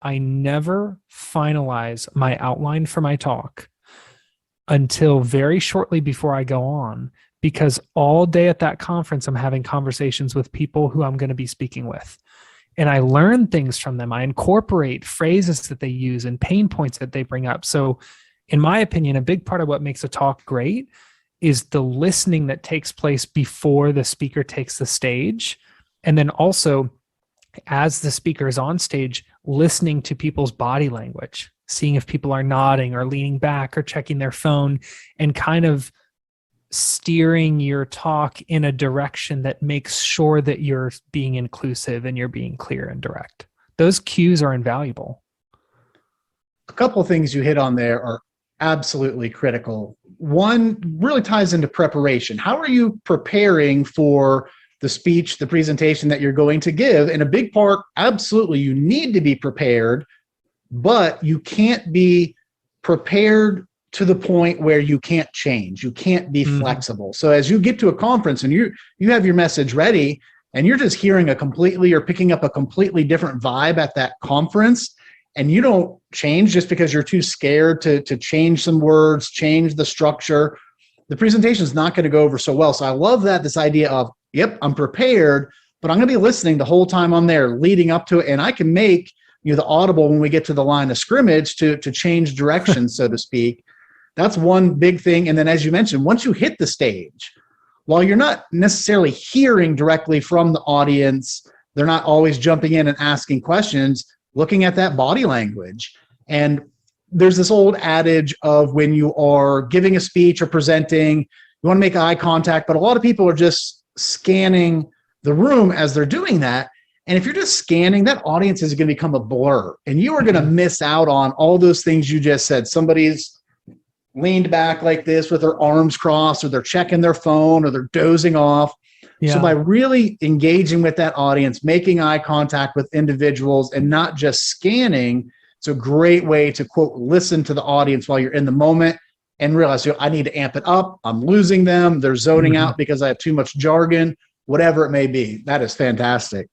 I never finalize my outline for my talk until very shortly before I go on, because all day at that conference, I'm having conversations with people who I'm going to be speaking with. And I learn things from them. I incorporate phrases that they use and pain points that they bring up. So in my opinion, a big part of what makes a talk great is the listening that takes place before the speaker takes the stage. And then also, as the speaker is on stage, listening to people's body language, seeing if people are nodding or leaning back or checking their phone, and kind of steering your talk in a direction that makes sure that you're being inclusive and you're being clear and direct. Those cues are invaluable. A couple of things you hit on there are absolutely critical. One really ties into preparation. How are you preparing for the speech, the presentation that you're going to give? And a big part, absolutely, you need to be prepared, but you can't be prepared to the point where you can't change. You can't be flexible. So as you get to a conference and you have your message ready and you're just hearing a completely or picking up a completely different vibe at that conference, and you don't change just because you're too scared to change some words, change the structure, the presentation is not going to go over so well. So I love that, this idea of, yep, I'm prepared, but I'm going to be listening the whole time I'm there leading up to it. And I can make the audible when we get to the line of scrimmage to change direction, so to speak. That's one big thing. And then, as you mentioned, once you hit the stage, while you're not necessarily hearing directly from the audience, they're not always jumping in and asking questions, looking at that body language. And there's this old adage of when you are giving a speech or presenting, you want to make eye contact, but a lot of people are just scanning the room as they're doing that. And if you're just scanning, that audience is going to become a blur, and you are going to miss out on all those things you just said. Somebody's leaned back like this with their arms crossed, or they're checking their phone, or they're dozing off. Yeah. So by really engaging with that audience, making eye contact with individuals and not just scanning, it's a great way to, quote, listen to the audience while you're in the moment and realize, I need to amp it up. I'm losing them. They're zoning out because I have too much jargon, whatever it may be. That is fantastic.